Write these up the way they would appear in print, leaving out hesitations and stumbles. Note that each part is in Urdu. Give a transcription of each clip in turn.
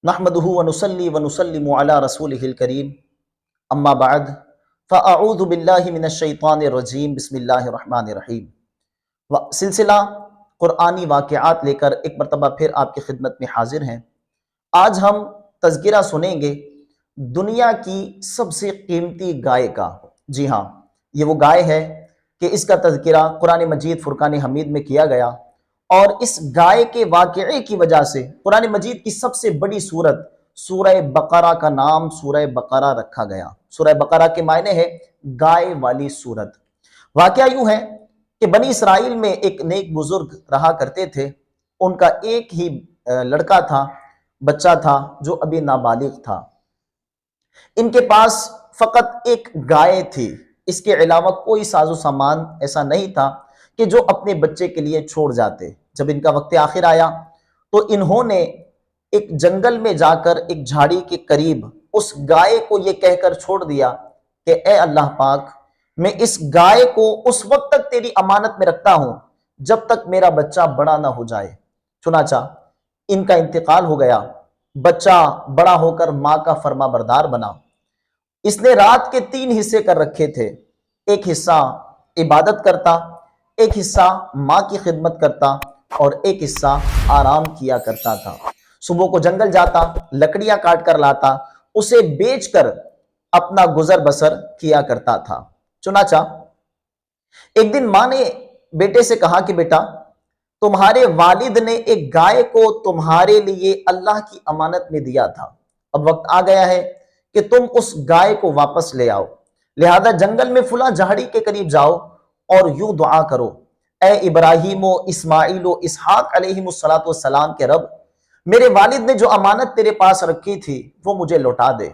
نحمده ونصلي ونسلم على رسوله الكريم اما بعد فاعوذ باللہ من الشیطان الرجیم بسم اللہ الرحمن الرحیم۔ سلسلہ قرآنی واقعات لے کر ایک مرتبہ پھر آپ کی خدمت میں حاضر ہیں۔ آج ہم تذکرہ سنیں گے دنیا کی سب سے قیمتی گائے کا۔ جی ہاں، یہ وہ گائے ہے کہ اس کا تذکرہ قرآن مجید فرقان حمید میں کیا گیا، اور اس گائے کے واقعے کی وجہ سے قرآن مجید کی سب سے بڑی سورت سورہ بقرہ کا نام سورہ بقرہ رکھا گیا۔ سورہ بقرہ کے معنی ہے گائے والی سورت۔ واقعہ یوں ہے کہ بنی اسرائیل میں ایک نیک بزرگ رہا کرتے تھے۔ ان کا ایک ہی لڑکا تھا، بچہ تھا جو ابھی نابالغ تھا۔ ان کے پاس فقط ایک گائے تھی، اس کے علاوہ کوئی ساز و سامان ایسا نہیں تھا کہ جو اپنے بچے کے لیے چھوڑ جاتے۔ جب ان کا وقت آخر آیا تو انہوں نے ایک جنگل میں جا کر ایک جھاڑی کے قریب اس گائے کو یہ کہہ کر چھوڑ دیا کہ اے اللہ پاک، میں اس گائے کو اس وقت تک تیری امانت میں رکھتا ہوں جب تک میرا بچہ بڑا نہ ہو جائے۔ چنانچہ ان کا انتقال ہو گیا۔ بچہ بڑا ہو کر ماں کا فرما بردار بنا۔ اس نے رات کے 3 حصے کر رکھے تھے، ایک حصہ عبادت کرتا، ایک حصہ ماں کی خدمت کرتا اور ایک حصہ آرام کیا کرتا تھا۔ صبح کو جنگل جاتا، لکڑیاں کاٹ کر لاتا، اسے بیچ کر اپنا گزر بسر کیا کرتا تھا۔ چنانچہ ایک دن ماں نے بیٹے سے کہا کہ بیٹا، تمہارے والد نے ایک گائے کو تمہارے لیے اللہ کی امانت میں دیا تھا، اب وقت آ گیا ہے کہ تم اس گائے کو واپس لے آؤ، لہذا جنگل میں فلاں جھاڑی کے قریب جاؤ اور یوں دعا کرو، اے ابراہیم و اسماعیل و اسحاق علیہم السلام کے رب، میرے والد نے جو امانت تیرے پاس رکھی تھی وہ مجھے لوٹا دے۔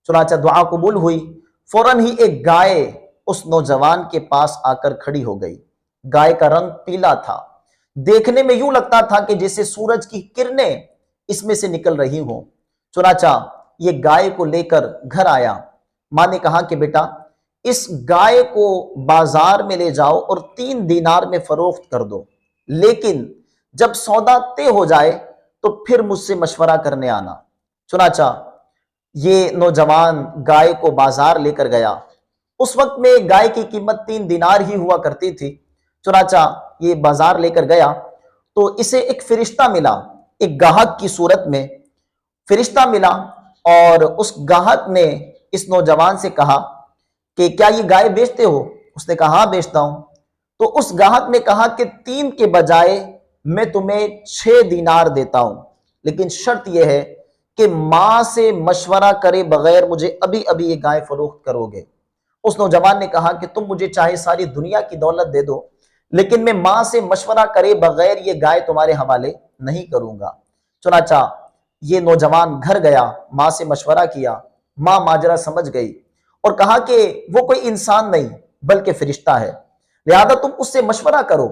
چنانچہ دعا قبول ہوئی، فوراً ہی ایک گائے اس نوجوان کے پاس آ کر کھڑی ہو گئی۔ گائے کا رنگ پیلا تھا، دیکھنے میں یوں لگتا تھا کہ جیسے سورج کی کرنیں اس میں سے نکل رہی ہوں۔ چنانچہ یہ گائے کو لے کر گھر آیا۔ ماں نے کہا کہ بیٹا، اس گائے کو بازار میں لے جاؤ اور 3 دینار میں فروخت کر دو، لیکن جب سودا طے ہو جائے تو پھر مجھ سے مشورہ کرنے آنا۔ چنانچہ یہ نوجوان گائے کو بازار لے کر گیا۔ اس وقت میں گائے کی قیمت 3 دینار ہی ہوا کرتی تھی۔ چنانچہ یہ بازار لے کر گیا تو اسے ایک فرشتہ ملا، ایک گاہک کی صورت میں فرشتہ ملا، اور اس گاہک نے اس نوجوان سے کہا کہ کیا یہ گائے بیچتے ہو؟ اس نے کہا ہاں بیچتا ہوں۔ تو اس گاہک نے کہا کہ 3 کے بجائے میں تمہیں 6 دینار دیتا ہوں، لیکن شرط یہ ہے کہ ماں سے مشورہ کرے بغیر مجھے ابھی ابھی یہ گائے فروخت کرو گے۔ اس نوجوان نے کہا کہ تم مجھے چاہے ساری دنیا کی دولت دے دو، لیکن میں ماں سے مشورہ کرے بغیر یہ گائے تمہارے حوالے نہیں کروں گا۔ چنانچہ یہ نوجوان گھر گیا، ماں سے مشورہ کیا، ماں ماجرا سمجھ گئی اور کہا کہ وہ کوئی انسان نہیں بلکہ فرشتہ ہے، لہذا تم اس سے مشورہ کرو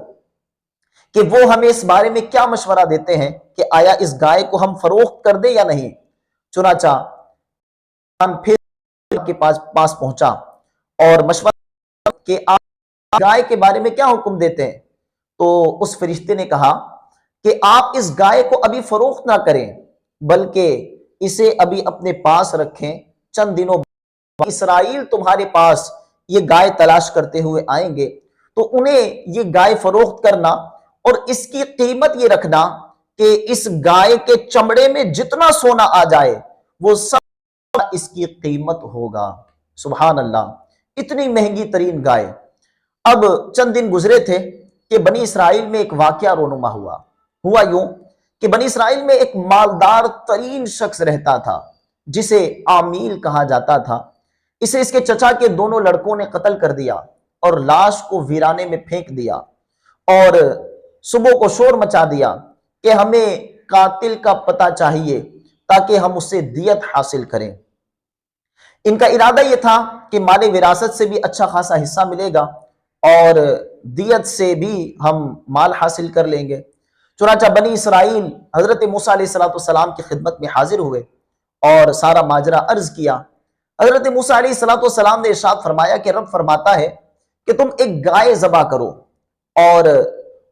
کہ وہ ہمیں اس بارے میں کیا مشورہ دیتے ہیں کہ آیا اس گائے کو ہم فروخت کر دیں یا نہیں۔ چنانچہ پھر کے پاس پہنچا اور مشورہ کہ آپ گائے کے بارے میں کیا حکم دیتے ہیں۔ تو اس فرشتے نے کہا کہ آپ اس گائے کو ابھی فروخت نہ کریں بلکہ اسے ابھی اپنے پاس رکھیں، چند دنوں بعد اسرائیل تمہارے پاس یہ گائے تلاش کرتے ہوئے آئیں گے تو انہیں یہ گائے فروخت کرنا، اور اس کی قیمت یہ رکھنا کہ اس گائے کے چمڑے میں جتنا سونا آ جائے وہ سب اس کی قیمت ہوگا۔ سبحان اللہ، اتنی مہنگی ترین گائے۔ اب چند دن گزرے تھے کہ بنی اسرائیل میں ایک واقعہ رونما ہوا یوں کہ بنی اسرائیل میں ایک مالدار ترین شخص رہتا تھا جسے عامیل کہا جاتا تھا۔ اسے اس کے چچا کے دونوں لڑکوں نے قتل کر دیا اور لاش کو ویرانے میں پھینک دیا، اور صبح کو شور مچا دیا کہ ہمیں قاتل کا پتہ چاہیے تاکہ ہم اس سے دیت حاصل کریں۔ ان کا ارادہ یہ تھا کہ مال وراثت سے بھی اچھا خاصا حصہ ملے گا اور دیت سے بھی ہم مال حاصل کر لیں گے۔ چنانچہ بنی اسرائیل حضرت موسیٰ علیہ السلام کی خدمت میں حاضر ہوئے اور سارا ماجرا عرض کیا۔ حضرت موسیٰ علیہ السلام نے ارشاد فرمایا کہ رب فرماتا ہے کہ تم ایک گائے ذبح کرو اور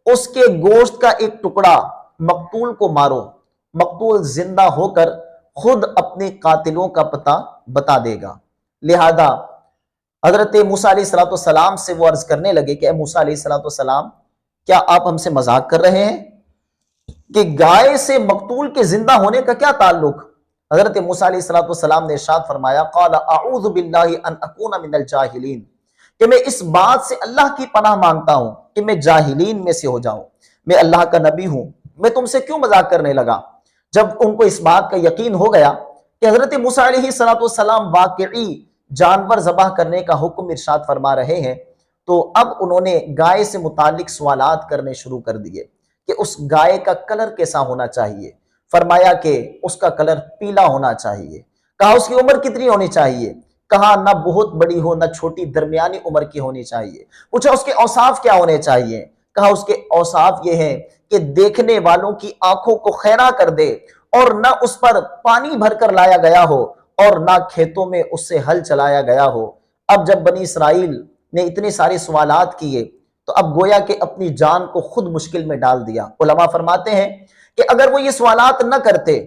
اس کے گوشت کا ایک ٹکڑا مقتول کو مارو، مقتول زندہ ہو کر خود اپنے قاتلوں کا پتہ بتا دے گا۔ لہذا حضرت موسیٰ علیہ السلام سے وہ عرض کرنے لگے کہ اے موسیٰ علیہ السلام، کیا آپ ہم سے مذاق کر رہے ہیں کہ گائے سے مقتول کے زندہ ہونے کا کیا تعلق؟ حضرت موسیٰ علیہ السلام نے ارشاد فرمایا، قال اعوذ باللہ ان اکون من الجاہلین، کہ میں اس بات سے اللہ کی پناہ مانگتا ہوں کہ میں جاہلین میں سے ہو جاؤں، میں اللہ کا نبی ہوں، میں تم سے کیوں مذاق کرنے لگا؟ جب ان کو اس بات کا یقین ہو گیا کہ حضرت موسیٰ علیہ السلام واقعی جانور ذبح کرنے کا حکم ارشاد فرما رہے ہیں، تو اب انہوں نے گائے سے متعلق سوالات کرنے شروع کر دیے کہ اس گائے کا کلر کیسا ہونا چاہیے۔ فرمایا کہ اس کا کلر پیلا ہونا چاہیے۔ کہا اس کی عمر کتنی ہونی چاہیے؟ کہا نہ بہت بڑی ہو نہ چھوٹی، درمیانی عمر کی ہونی چاہیے۔ پوچھا اس کے اوصاف کیا ہونے چاہیے؟ کہا اس کے اوصاف یہ ہیں کہ دیکھنے والوں کی آنکھوں کو خیرہ کر دے، اور نہ اس پر پانی بھر کر لایا گیا ہو اور نہ کھیتوں میں اس سے ہل چلایا گیا ہو۔ اب جب بنی اسرائیل نے اتنے سارے سوالات کیے تو اب گویا کہ اپنی جان کو خود مشکل میں ڈال دیا۔ علماء فرماتے ہیں کہ اگر وہ یہ سوالات نہ کرتے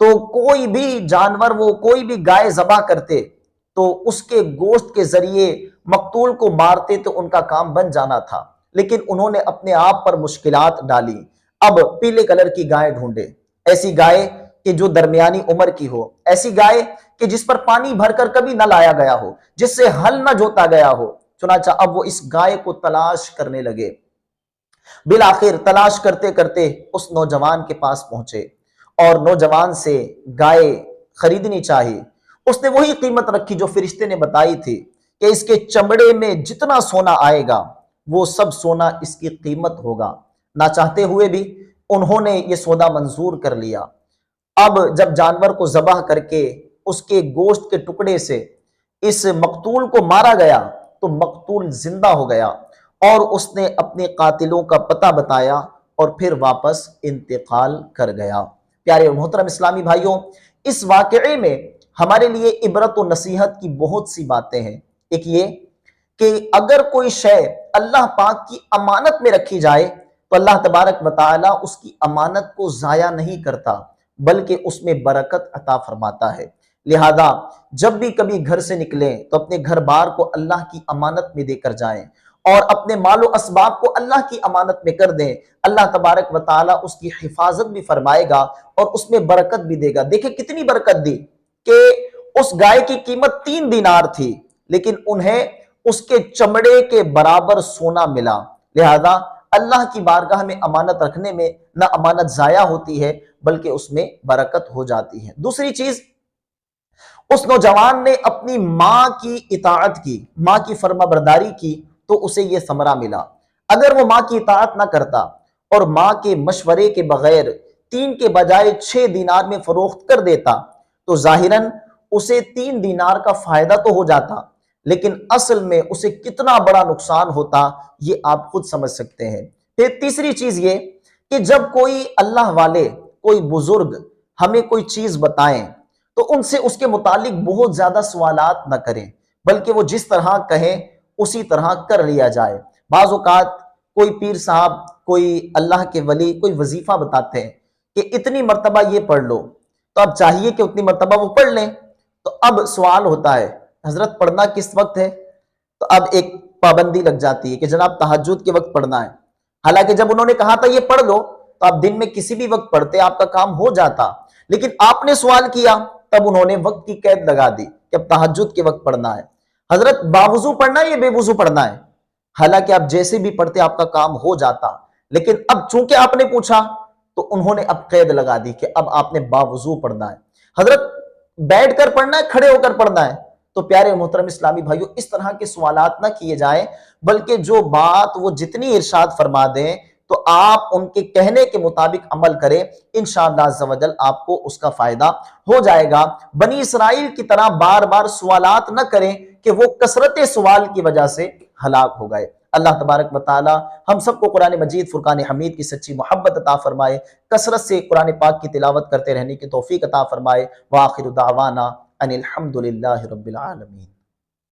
تو کوئی بھی جانور، وہ کوئی بھی گائے ذبح کرتے تو اس کے گوشت کے ذریعے مقتول کو مارتے تو ان کا کام بن جانا تھا، لیکن انہوں نے اپنے آپ پر مشکلات ڈالی۔ اب پیلے کلر کی گائے ڈھونڈے، ایسی گائے کہ جو درمیانی عمر کی ہو، ایسی گائے کہ جس پر پانی بھر کر کبھی نہ لایا گیا ہو، جس سے ہل نہ جوتا گیا ہو۔ چنانچہ اب وہ اس گائے کو تلاش کرنے لگے۔ بالآخر تلاش کرتے کرتے اس نوجوان کے پاس پہنچے اور نوجوان سے گائے خریدنی چاہی۔ اس نے وہی قیمت رکھی جو فرشتے نے بتائی تھی کہ اس کے چمڑے میں جتنا سونا آئے گا وہ سب سونا اس کی قیمت ہوگا۔ نہ چاہتے ہوئے بھی انہوں نے یہ سودا منظور کر لیا۔ اب جب جانور کو ذبح کر کے اس کے گوشت کے ٹکڑے سے اس مقتول کو مارا گیا تو مقتول زندہ ہو گیا، اور اس نے اپنے قاتلوں کا پتہ بتایا اور پھر واپس انتقال کر گیا۔ پیارے اور محترم اسلامی بھائیوں، اس واقعے میں ہمارے لیے عبرت و نصیحت کی بہت سی باتیں ہیں۔ ایک یہ کہ اگر کوئی شے اللہ پاک کی امانت میں رکھی جائے تو اللہ تبارک و تعالی اس کی امانت کو ضائع نہیں کرتا، بلکہ اس میں برکت عطا فرماتا ہے۔ لہذا جب بھی کبھی گھر سے نکلیں تو اپنے گھر بار کو اللہ کی امانت میں دے کر جائیں، اور اپنے مال و اسباب کو اللہ کی امانت میں کر دیں۔ اللہ تبارک و تعالی اس کی حفاظت بھی فرمائے گا اور اس میں برکت بھی دے گا۔ دیکھیں کتنی برکت دی کہ اس گائے کی قیمت 3 دینار تھی، لیکن انہیں اس کے چمڑے کے برابر سونا ملا۔ لہذا اللہ کی بارگاہ میں امانت رکھنے میں نہ امانت ضائع ہوتی ہے بلکہ اس میں برکت ہو جاتی ہے۔ دوسری چیز، اس نوجوان نے اپنی ماں کی اطاعت کی، ماں کی فرما برداری کی تو اسے یہ ثمرہ ملا۔ اگر وہ ماں کی اطاعت نہ کرتا اور ماں کے مشورے کے بغیر 3 کے بجائے 6 دینار میں فروخت کر دیتا تو ظاہراً اسے 3 دینار کا فائدہ تو ہو جاتا، لیکن اصل میں اسے کتنا بڑا نقصان ہوتا یہ آپ خود سمجھ سکتے ہیں۔ پھر تیسری چیز یہ کہ جب کوئی اللہ والے، کوئی بزرگ ہمیں کوئی چیز بتائیں تو ان سے اس کے متعلق بہت زیادہ سوالات نہ کریں، بلکہ وہ جس طرح کہیں اسی طرح کر لیا جائے۔ بعض اوقات کوئی پیر صاحب، کوئی اللہ کے ولی کوئی وظیفہ بتاتے ہیں کہ اتنی مرتبہ یہ پڑھ لو، تو اب چاہیے کہ اتنی مرتبہ وہ پڑھ لیں۔ تو اب سوال ہوتا ہے حضرت پڑھنا کس وقت ہے؟ تو اب ایک پابندی لگ جاتی ہے کہ جناب تہجد کے وقت پڑھنا ہے۔ حالانکہ جب انہوں نے کہا تھا یہ پڑھ لو تو آپ دن میں کسی بھی وقت پڑھتے، آپ کا کام ہو جاتا، لیکن آپ نے سوال کیا تب انہوں نے وقت کی قید لگا دی کہ اب تہجد کے وقت پڑھنا ہے۔ حضرت باوضو پڑھنا ہے یا بے وضو پڑھنا ہے؟ حالانکہ آپ جیسے بھی پڑھتے آپ کا کام ہو جاتا، لیکن اب چونکہ آپ نے پوچھا تو انہوں نے اب قید لگا دی کہ اب آپ نے باوضو پڑھنا ہے۔ حضرت بیٹھ کر پڑھنا ہے، کھڑے ہو کر پڑھنا ہے؟ تو پیارے محترم اسلامی بھائیوں، اس طرح کے سوالات نہ کیے جائیں، بلکہ جو بات وہ جتنی ارشاد فرما دیں تو آپ ان کے کہنے کے مطابق عمل کریں، انشاءاللہ عز و جل آپ کو اس کا فائدہ ہو جائے گا۔ بنی اسرائیل کی طرح بار بار سوالات نہ کریں کہ وہ کثرت سوال کی وجہ سے ہلاک ہو گئے۔ اللہ تبارک و تعالی ہم سب کو قرآن مجید فرقان حمید کی سچی محبت عطا فرمائے، کثرت سے قرآن پاک کی تلاوت کرتے رہنے کی توفیق عطا فرمائے۔ وآخر دعوانا ان الحمد للہ رب العالمین۔